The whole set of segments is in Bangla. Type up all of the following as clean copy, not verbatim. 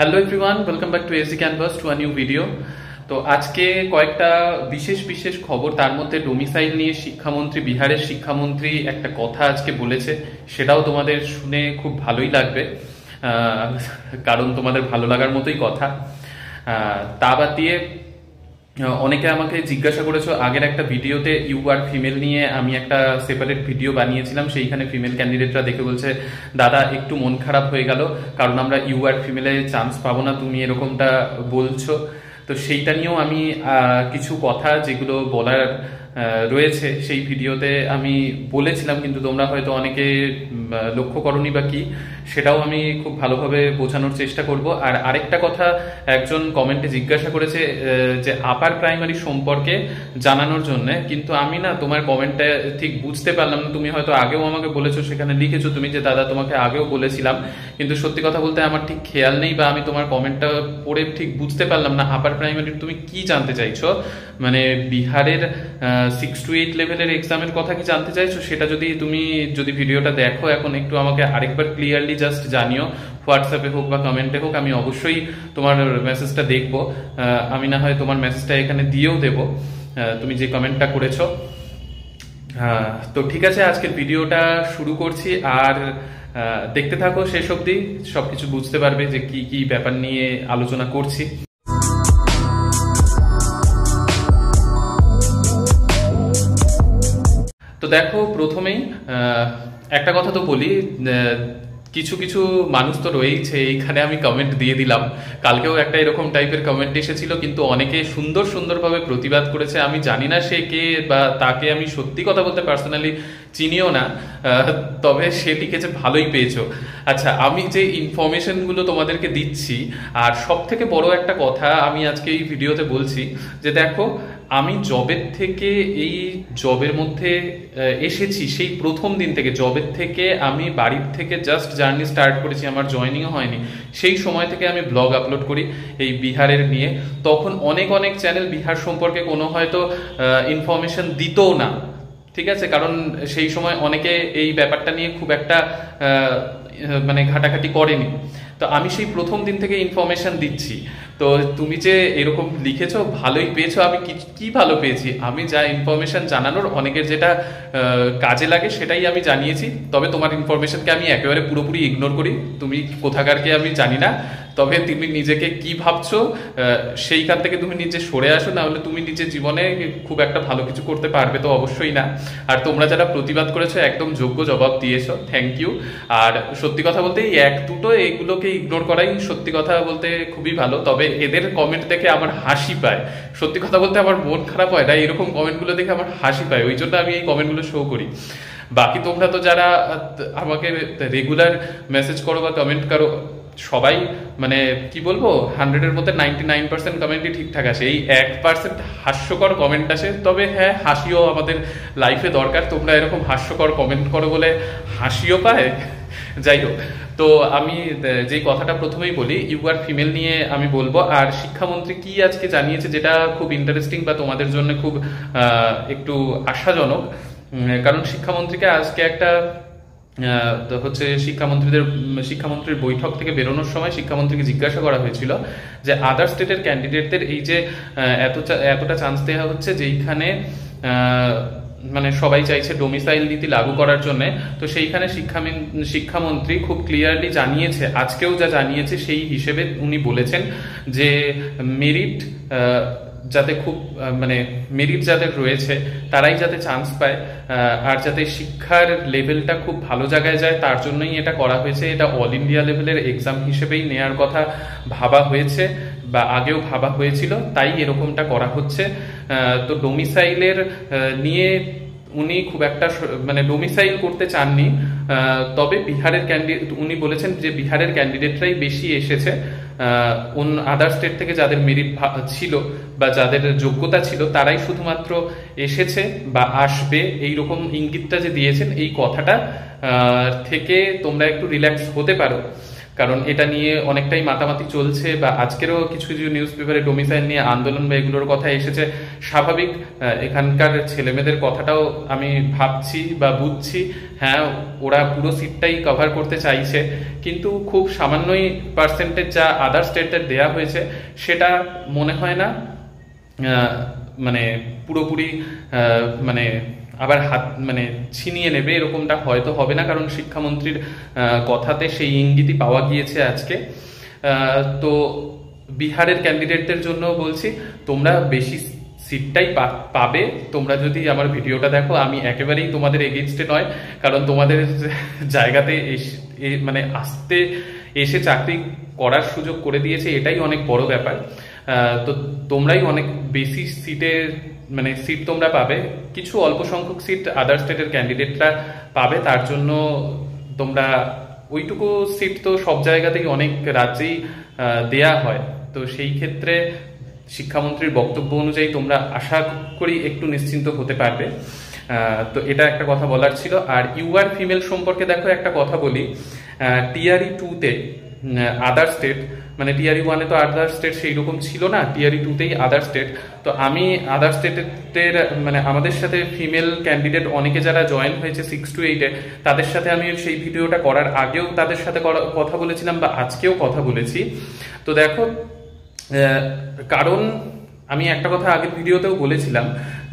Hello everyone, welcome back to SD canvas to a new video. তো আজকে কয়েকটা বিশেষ বিশেষ খবর, তার মধ্যে ডোমিসাইল নিয়ে শিক্ষামন্ত্রী, বিহারের শিক্ষামন্ত্রী একটা কথা আজকে বলেছে, সেটাও তোমাদের শুনে খুব ভালোই লাগবে, কারণ তোমাদের ভালো লাগার মতোই কথা। তা বাদ দিয়ে অনেকে আমাকে জিজ্ঞাসা করেছো, আগের একটা ভিডিওতে ইউ আর ফিমেল নিয়ে আমি একটা সেপারেট ভিডিও বানিয়েছিলাম, সেইখানে ফিমেল ক্যান্ডিডেটরা দেখে বলছে দাদা একটু মন খারাপ হয়ে গেল, কারণ আমরা ইউ আর ফিমেলে চান্স পাবো না, তুমি এরকমটা বলছো। তো সেইটা নিয়েও আমি কিছু কথা যেগুলো বলার রয়েছে সেই ভিডিওতে আমি বলেছিলাম, কিন্তু তোমরা হয়তো অনেকে লক্ষ্য করনি বা কি, সেটাও আমি খুব ভালোভাবে বোঝানোর চেষ্টা করব। আর আরেকটা কথা, একজন কমেন্টে জিজ্ঞাসা করেছে যে আপার প্রাইমারি সম্পর্কে জানানোর জন্য, কিন্তু আমি না তোমার কমেন্টটা ঠিক বুঝতে পারলাম না। তুমি হয়তো আগেও আমাকে বলেছো, সেখানে লিখেছো তুমি যে দাদা তোমাকে আগেও বলেছিলাম, কিন্তু সত্যি কথা বলতে আমার ঠিক খেয়াল নেই, বা আমি তোমার কমেন্টটা পড়ে ঠিক বুঝতে পারলাম না আপার প্রাইমারি তুমি কি জানতে চাইছো। মানে বিহারের 6 to 8 লেভেলের এক্সামের কথা কি জানতে চাইছো? সেটা যদি ভিডিওটা দেখো এখন, একটু আমাকে আরেকবার ক্লিয়ারলি জাস্ট জানিও, হোয়াটসঅ্যাপে হোক বা কমেন্টে হোক, আমি অবশ্যই তোমার মেসেজটা দেখবো। আমি না হয় তোমার মেসেজটা এখানে দিয়েও দেবো, তুমি যে কমেন্টটা করেছো। তো ঠিক আছে, আজকের ভিডিওটা শুরু করছি, আর দেখতে থাকো শেষ অবধি, সবকিছু বুঝতে পারবে যে কি কি ব্যাপার নিয়ে আলোচনা করছি। তো দেখো, প্রথমেই একটা কথা তো বলি, কিছু কিছু মানুষ তো রয়েছে এইখানে, আমি কমেন্ট দিয়ে দিলাম, কালকেও একটা এরকম টাইপের কমেন্ট এসেছিল, কিন্তু অনেকে সুন্দর সুন্দরভাবে প্রতিবাদ করেছে। আমি জানি না সে কে, বা তাকে আমি সত্যি কথা বলতে পার্সোনালি চিনিও না, তবে সে লিখেছে ভালোই পেয়েছো। আচ্ছা, আমি যে ইনফরমেশনগুলো তোমাদেরকে দিচ্ছি, আর সব থেকে বড় একটা কথা আমি আজকে এই ভিডিওতে বলছি, যে দেখো আমি জবের থেকে, এই জবের মধ্যে এসেছি সেই প্রথম দিন থেকে, জবের থেকে আমি বাড়ির থেকে জাস্ট জার্নি স্টার্ট করেছি, আমার জয়েনিংও হয়নি, সেই সময় থেকে আমি ব্লগ আপলোড করি এই বিহারের নিয়ে। তখন অনেক অনেক চ্যানেল বিহার সম্পর্কে কোনো হয়তো ইনফরমেশন দিতও না, ঠিক আছে, কারণ সেই সময় অনেকে এই ব্যাপারটা নিয়ে খুব একটা মানে ঘাটাঘাটি করেনি। তো আমি সেই প্রথম দিন থেকে ইনফরমেশন দিচ্ছি। তো তুমি যে এরকম লিখেছো ভালোই পেয়েছো, আমি কি ভালো পেয়েছি? আমি যা ইনফরমেশন জানানোর অনেকের যেটা কাজে লাগে সেটাই আমি জানিয়েছি। তবে তোমার ইনফরমেশনকে আমি একেবারে পুরোপুরি ইগনোর করি, তুমি কোথাকারকে আমি জানি না। তবে তুমি নিজেকে কি ভাবছো সেইখান থেকে তুমি নিজে সরে আসো, না হলে তুমি নিজের জীবনে খুব একটা ভালো কিছু করতে পারবে তো অবশ্যই না। আর তোমরা যারা প্রতিবাদ করেছো একদম যোগ্য জবাব দিয়েছো, থ্যাংক ইউ। আর সত্যি কথা বলতে এই এক দুটো এগুলোকে ইগনোর করাই সত্যি কথা বলতে খুবই ভালো। তবে এদের কমেন্ট দেখে আমার হাসি পায়, সত্যি কথা বলতে আমার মন খারাপ হয় না, এরকম কমেন্টগুলো দেখে আমার হাসি পায়, ওই জন্য আমি এই কমেন্টগুলো শো করি। বাকি তোমরা তো যারা আমাকে রেগুলার মেসেজ করো বা কমেন্ট করো, সবাই মানে কি বলবো, 100-এর মধ্যে 99% কমেন্টই ঠিকঠাক আসে, এই 1% হাস্যকর কমেন্ট আসে। তবে হ্যাঁ, হাসিও আমাদের লাইফে দরকার, তোমরা এরকম হাস্যকর কমেন্ট করো বলে হাসিও পায়। যাই হোক, তো আমি যে কথাটা প্রথমেই বলি, ইউ আর ফিমেল নিয়ে আমি বলবো। আর শিক্ষামন্ত্রী কি আজকে জানিয়েছে, যেটা খুব ইন্টারেস্টিং বা তোমাদের জন্য খুব একটু আশাজনক, কারণ শিক্ষামন্ত্রীকে আজকে একটা হচ্ছে শিক্ষামন্ত্রীর বৈঠক থেকে বেরোনোর সময় শিক্ষামন্ত্রীকে জিজ্ঞাসা করা হয়েছিল যে আদার স্টেটের ক্যান্ডিডেটদের এই যে এতটা চান্স দেওয়া হচ্ছে, যেইখানে মানে সবাই চাইছে ডোমিসাইল নীতি লাগু করার জন্য, তো সেইখানে শিক্ষামন্ত্রী খুব ক্লিয়ারলি জানিয়েছে, আজকেও যা জানিয়েছে সেই হিসেবে উনি বলেছেন যে মেরিট যাতে খুব মানে মেরিট যাদের রয়েছে তারাই যাতে চান্স পায়, আর যাতে শিক্ষার লেভেলটা খুব ভালো জায়গায় যায়, তার জন্যই এটা করা হয়েছে। এটা অল ইন্ডিয়া লেভেলের এক্সাম হিসেবেই নেয়ার কথা ভাবা হয়েছে, বা আগেও ভাবা হয়েছিল, তাই এরকমটা করা হচ্ছে। তো ডোমিসাইলের নিয়ে উনি খুব একটা মানে ডোমিসাইল করতে চাননি, তবে বিহারের উনি বলেছেন যে বিহারের ক্যান্ডিডেটরাই বেশি এসেছে, আদার স্টেট থেকে যাদের মেরিট ছিল বা যাদের যোগ্যতা ছিল তারাই শুধুমাত্র এসেছে বা আসবে, এইরকম ইঙ্গিতটা যে দিয়েছেন, এই কথাটা থেকে তোমরা একটু রিল্যাক্স হতে পারো। কারণ এটা নিয়ে অনেকটাই মাতামাতি চলছে, বা আজকেরও কিছু কিছু নিউজ পেপারে ডোমিসাইল নিয়ে আন্দোলন বা এগুলোর কথা এসেছে। স্বাভাবিক, এখানকার ছেলেমেয়েদের কথাটাও আমি ভাবছি বা বুঝছি। হ্যাঁ, ওরা পুরো সিটটাই কভার করতে চাইছে, কিন্তু খুব সামান্যই পার্সেন্টেজ যা আদার স্টেটের দেয়া হয়েছে সেটা মনে হয় না মানে পুরোপুরি মানে আবার হাত মানে ছিনিয়ে নেবে, এরকমটা হয়তো হবে না, কারণ শিক্ষামন্ত্রীর কথাতে সেই ইঙ্গিতই পাওয়া গিয়েছে আজকে। তো বিহারের ক্যান্ডিডেটদের জন্য বলছি, তোমরা বেশি সিটটাই পাবে। তোমরা যদি আমার ভিডিওটা দেখো, আমি একেবারেই তোমাদের এগেইনস্টে নয়, কারণ তোমাদের জায়গাতে মানে আসতে এসে চাকরি করার সুযোগ করে দিয়েছে, এটাই অনেক বড় ব্যাপার। তো তোমরাই অনেক বেশি মানে সিট তোমরা পাবে, কিছু অল্প সংখ্যক সিট আদার স্টেটের ক্যান্ডিডেটরা পাবে, তার জন্য তোমরা ওইটুকু সিট তো সব জায়গাতেই অনেক রাজ্যেই দেয়া হয়। তো সেই ক্ষেত্রে শিক্ষামন্ত্রীর বক্তব্য অনুযায়ী তোমরা আশা করি একটু নিশ্চিন্ত হতে পারবে। তো এটা একটা কথা বলার ছিল। আর ইউআর ফিমেল সম্পর্কে দেখো একটা কথা বলি, টিআরই 2-তে আদার স্টেট, মানে টিআরই 1-এ তো আদার স্টেট সেই রকম ছিল না, টিআরই 2-তেই আদার স্টেট। তো আমি আদার স্টেটের মানে আমাদের সাথে ফিমেল ক্যান্ডিডেট অনেকে যারা জয়েন হয়েছে 6 to 8-এ, তাদের সাথে আমি সেই ভিডিওটা করার আগেও তাদের সাথে কথা বলেছিলাম, বা আজকেও কথা বলেছি। তো দেখো, কারণ আমি একটা কথা আগের ভিডিওতেও বলেছিলাম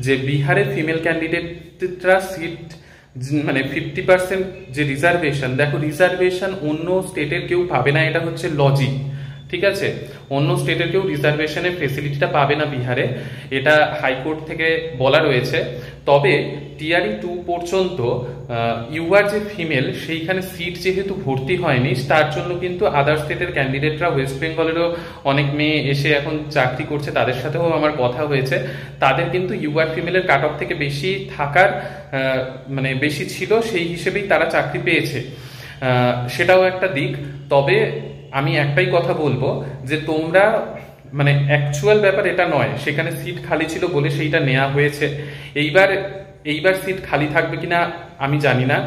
যে বিহারের ফিমেল ক্যান্ডিডেটরা সিট মানে 50% যে রিজার্ভেশন, দেখো রিজার্ভেশন অন্য স্টেটের কেউ পাবে না, এটা হচ্ছে লজিক, ঠিক আছে? অন্য স্টেটের কেউ রিজার্ভেশনের ফেসিলিটিটা পাবে না বিহারে, এটা হাইকোর্ট থেকে বলা রয়েছে। তবে টিআরই 2 পর্যন্ত ইউআর যে ফিমেল, সেইখানে সিট যেহেতু ভর্তি হয়নি, তার জন্য কিন্তু আদার স্টেটের ক্যান্ডিডেটরা, ওয়েস্ট বেঙ্গলেরও অনেক মেয়ে এসে এখন চাকরি করছে, তাদের সাথেও আমার কথা হয়েছে, তাদের কিন্তু ইউআর ফিমেলের কাট অফ থেকে বেশি থাকার মানে বেশি ছিল, সেই হিসেবেই তারা চাকরি পেয়েছে, সেটাও একটা দিক। তবে আমি একটাই কথা বলবো যে তোমরা মানে অ্যাকচুয়াল ব্যাপার এটা নয়, সেখানে সিট খালি ছিল বলে সেইটা নেওয়া হয়েছে। এইবার সিট খালি থাকবে কিনা আমি জানি না,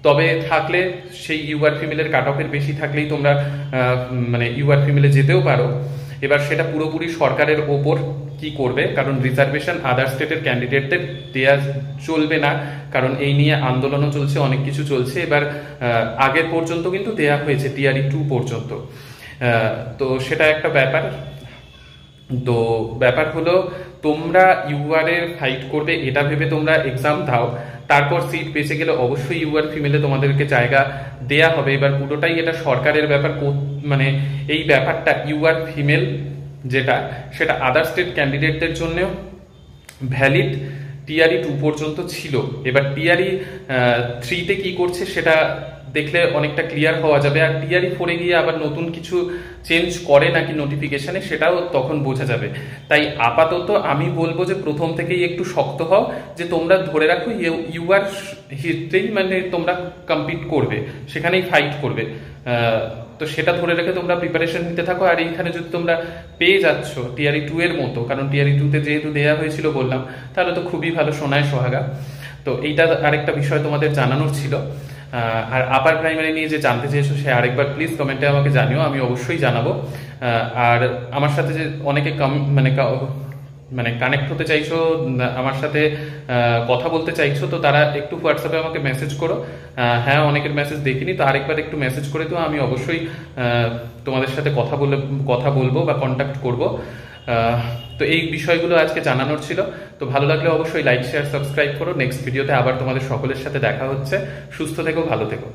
তবে থাকলে সেই ইউআর ফিমেলের কাট অফের বেশি থাকলেই তোমরা মানে ইউআর ফিমেলে যেতেও পারো। এবার সেটা পুরোপুরি সরকারের ওপর কি করবে, কারণ রিজার্ভেশন আদার স্টেটের ক্যান্ডিডেটদের দেয়া চলবে না, কারণ এই নিয়ে আন্দোলনও চলছে, অনেক কিছু চলছে। এবার আগের পর্যন্ত কিন্তু দেয়া হয়েছে টিআরই 2 পর্যন্ত, তো সেটা একটা ব্যাপার। তো ব্যাপার হলো, তোমরা ইউআর এর ফাইট করবে এটা ভেবে তোমরা এক্সাম দাও, তারপর সিট বেঁচে গেলে অবশ্যই ইউআর ফিমেলে তোমাদেরকে জায়গা দেয়া হবে। এবার পুরোটাই এটা সরকারের ব্যাপার, মানে এই ব্যাপারটা ইউআর ফিমেল যেটা, সেটা আদার স্টেট ক্যান্ডিডেটদের জন্য ভ্যালিড টিআরই 2 পর্যন্ত ছিল। এবার টিআরই 3-তে কি করছে সেটা দেখলে অনেকটা ক্লিয়ার হওয়া যাবে। আর টিআরই 4-এ গিয়ে আবার নতুন কিছু চেঞ্জ করে নাকি নোটিফিকেশনে, সেটাও তখন বোঝা যাবে। তাই আপাতত আমি বলবো যে প্রথম থেকেই একটু শক্ত হও, যে তোমরা ধরে রাখো ইউআর হিটতেই মানে তোমরা কম্পিট করবে, সেখানেই ফাইট করবে। তো সেটা ধরে রেখে তোমরা প্রিপারেশন নিতে থাকো। আর এইখানে যদি তোমরা পেয়ে যাচ্ছ টিআরই 2 এর মতো, কারণ টিআরই 2-তে যেহেতু দেয়া হয়েছিল বললাম, তাহলে তো খুবই ভালো, সোনায় সোহাগা। তো এইটা আরেকটা বিষয় তোমাদের জানানোর ছিল। আর আপার প্রাইমারি নিয়ে যে জানতে চেয়েছো, সে আরেকবার প্লিজ কমেন্টে আমাকে জানিও, আমি অবশ্যই জানাবো। আর আমার সাথে যে অনেকে মানে কানেক্ট হতে চাইছো, আমার সাথে কথা বলতে চাইছো, তো তারা একটু হোয়াটসঅ্যাপে আমাকে মেসেজ করো। হ্যাঁ, অনেকের মেসেজ দেখিনি, তো আরেকবার একটু মেসেজ করে তো আমি অবশ্যই তোমাদের সাথে কথা বলবো বা কন্ট্যাক্ট করব। তো এই বিষয়গুলো আজকে জানানোর ছিল। তো ভালো লাগলে অবশ্যই লাইক, শেয়ার, সাবস্ক্রাইব করো। নেক্সট ভিডিওতে আবার তোমাদের সকলের সাথে দেখা হচ্ছে। সুস্থ থেকো, ভালো থেকো।